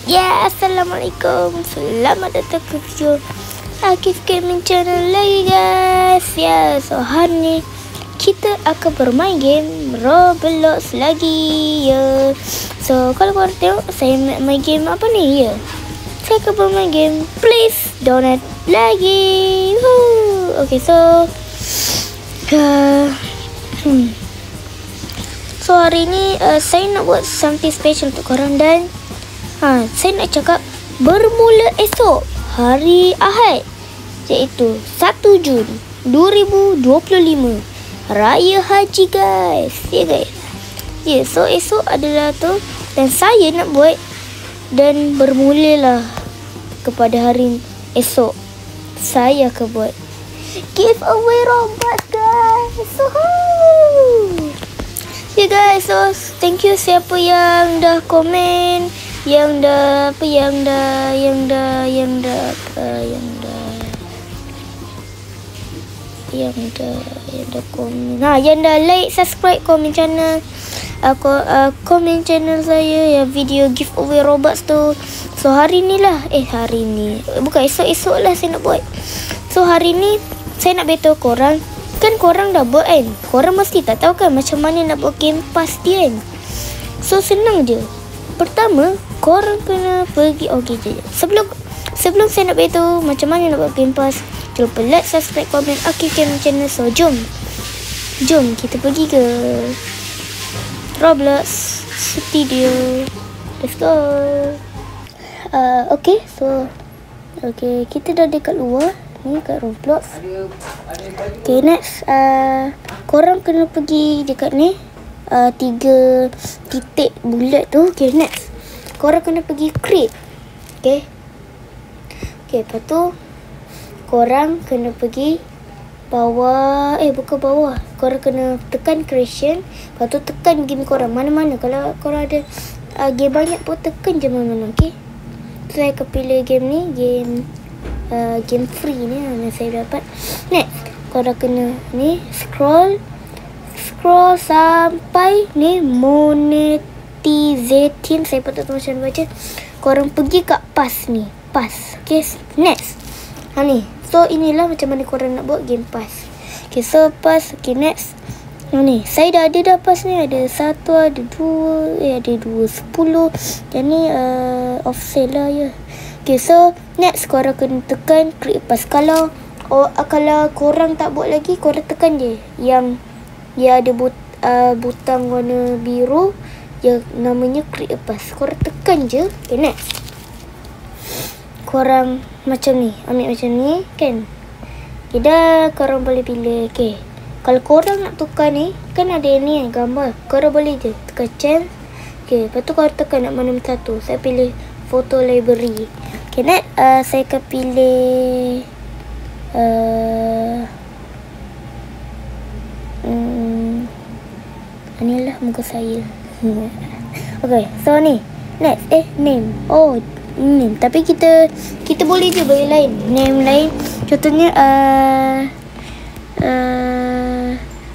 Assalamualaikum. Selamat datang ke video Akif Gaming Channel lagi guys. So hari ni kita akan bermain game Roblox lagi So kalau korang tengok saya nak main game apa ni saya akan bermain game Please Donate lagi. Okay, so So hari ni saya nak buat something special untuk korang dan saya nak cakap bermula esok hari Ahad iaitu 1 Jun 2025 Raya Haji guys. So esok adalah tu dan saya nak buat dan bermulalah kepada hari esok saya akan buat giveaway robot guys. Guys, so thank you siapa yang dah komen, yang dah komen, yang dah like, subscribe, komen channel komen channel saya yang video giveaway robots tu. So hari ni lah bukan esok lah saya nak buat. So hari ni saya nak beritahu korang, kan korang dah buat kan, korang mesti tak tahu kan macam mana nak buat game pass dia kan. So senang je. Pertama korang kena pergi sebelum saya nak beritahu macam mana nak buat game pass, jangan lupa like, subscribe, komen Akif Gaming Channel. So jom kita pergi ke Roblox Studio. Let's go. Okay, kita dah dekat luar ni kat Roblox. Okay, next korang kena pergi dekat ni 3 titik bulat tu. Okay, next korang kena pergi create. Okay, lepas tu korang kena pergi bawah, bukan bawah, korang kena tekan creation, lepas tu tekan game korang mana-mana. Kalau korang ada game banyak pun tekan je mana-mana. Okay, so saya akan pilih game ni, game free ni yang saya dapat. Next korang kena ni scroll sampai ni monetization. Saya pun tak tahu macam mana baca. Korang pergi kat pass ni, pass. Okay, next ni. So inilah macam mana korang nak buat game pass. Okay, so pass. Okay, next ni saya dah ada pass ni, ada 1, ada 2, ada 10. Dan ni off sale lah Okay, so next korang kena tekan create pass. Kalau korang tak buat lagi, korang tekan je yang ada butang warna biru yang namanya create pass. Korang tekan je. Okay, next korang macam ni, ambil macam ni kan. Okay, dah korang boleh pilih. Okay, kalau korang nak tukar ni, kan ada ni gambar, korang boleh je tekan chance. Okay, lepas tu korang tekan nak mana satu. Saya pilih photo library. Okay, next saya akan pilih inilah muka saya. Okay, so ni next name. Name, tapi kita boleh je bagi lain, name lain. Contohnya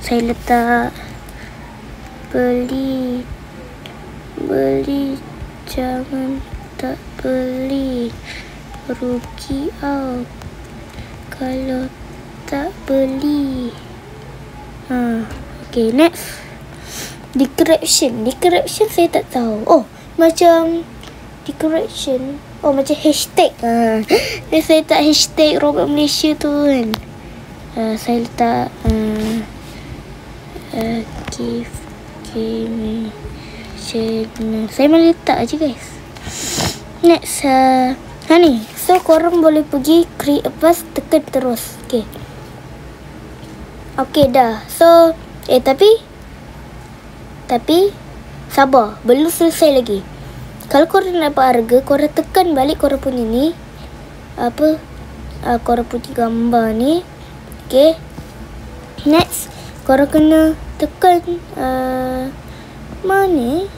saya letak beli jangan tak beli, rugi kalau tak beli. Okay, next description saya tak tahu. Macam decoration, macam hashtag. Saya letak hashtag Robot Malaysia tu kan. Saya letak Gift Gaming Channel. Saya malah letak je guys. Next ni. So korang boleh pergi create pass, tekan terus. Okay dah. So tapi sabar, belum selesai lagi. Kalau korang nak dapat harga, korang tekan balik korang punya ni korang punya gambar ni. Okay, next korang kena tekan mana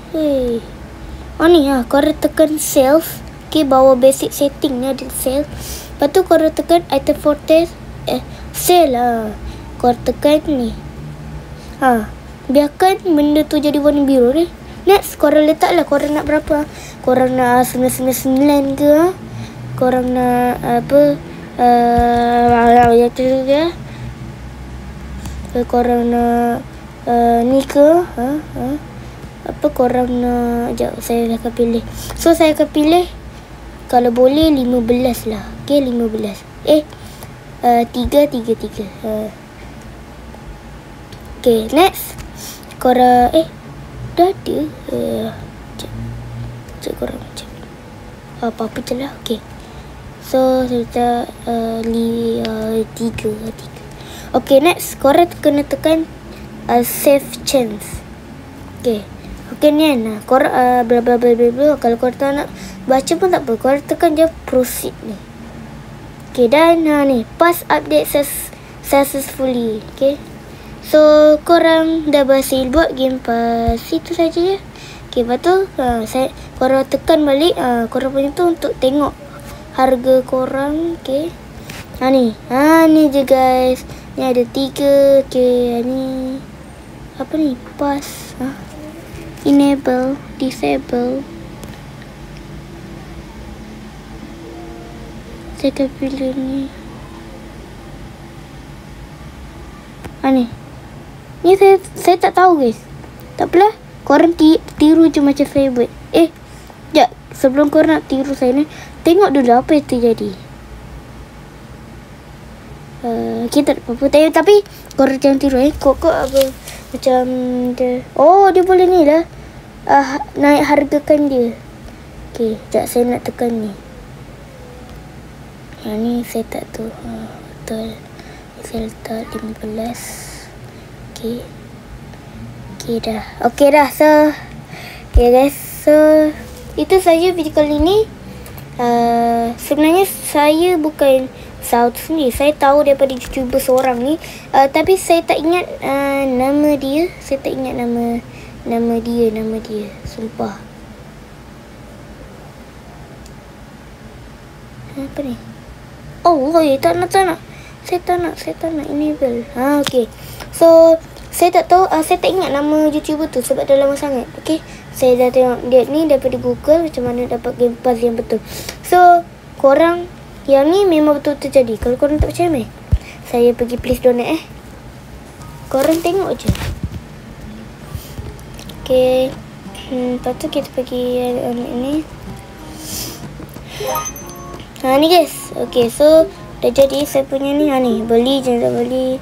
ni korang tekan sales. Okay, bawah basic setting ni ada sales. Lepas tu korang tekan item for test sale korang tekan ni. Biarkan benda tu jadi warna biru ni. Next, korang letaklah korang nak berapa. Korang nak 999 ke? Korang nak apa? Korang nak ni ke? Apa korang nak? Sekejap, saya akan pilih. So, saya akan pilih kalau boleh 15 lah. Okay, 15. 3. Okay, next. Korang dah ada. Cek korang macam apa-apa je lah. Okay. So, saya letak 3. Okay, next. Korang kena tekan save chance. Okay. Okay ni kan. Korang bla bla bla bla bla. Kalau korang tak nak baca pun tak apa. Korang tekan je proceed ni. Okay, dan ni pass update successfully. Okay. So, korang dah berhasil buat game pass. Itu saja je. Okay, lepas tu korang tekan balik korang punya tu untuk tengok harga korang. Okay. Ni je guys. Ni ada 3. Okay, ni apa ni? Pass. Enable, disable. Saya akan pilih ni. Ni saya tak tahu guys. Tak apalah. Korang tiru je macam favorite. Sekejap. Sebelum korang nak tiru saya ni, tengok dulu apa yang terjadi. Kita tak apa-apa. Tapi korang jangan tiru Kok apa. Macam dia. Oh, dia boleh ni lah. Naik hargakan dia. Okay, sekejap saya nak tekan ni. Yang ni saya tak tahu. Betul. Saya letak 15. Okay dah. Okay dah. So, okay guys. So, itu saja video kali ni. Sebenarnya saya bukan South ni. Saya tahu daripada YouTuber seorang ni. Tapi saya tak ingat nama dia. Saya tak ingat nama dia. Sumpah. Apa ni? Oh, tak nak. Saya tak nak enable. Okay. So, saya tak tahu, saya tak ingat nama YouTuber tu sebab dah lama sangat. Okay. Saya dah tengok dia ni daripada Google macam mana dapat game pass yang betul. So, korang yang ni memang betul terjadi. Kalau korang tak percaya saya pergi please donate korang tengok je. Okay. Lepas tu kita pergi ni. Ni guys. Okay, so dah jadi saya punya ni. Ni beli je, tak beli.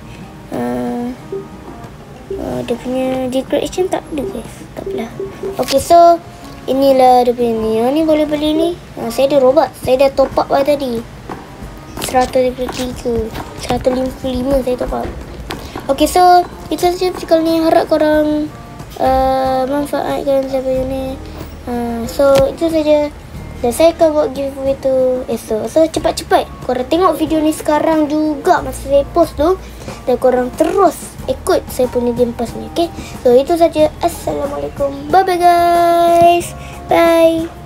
Dia punya decoration tak ada guys. Tak apalah. Okay, so inilah dia punya ni. Ni boleh beli ni. Saya ada robot. Saya dah top up lah tadi. 153, 155 saya top up. Okay, so itu saja kalau ni. Harap korang manfaatkan saya punya ni. So itu saja. Dan saya akan buat giveaway tu esok. So cepat-cepat korang tengok video ni sekarang juga masa saya post tu. Dan korang terus ikut saya punya game pass ni. Okay. So itu saja. Assalamualaikum. Bye bye guys. Bye.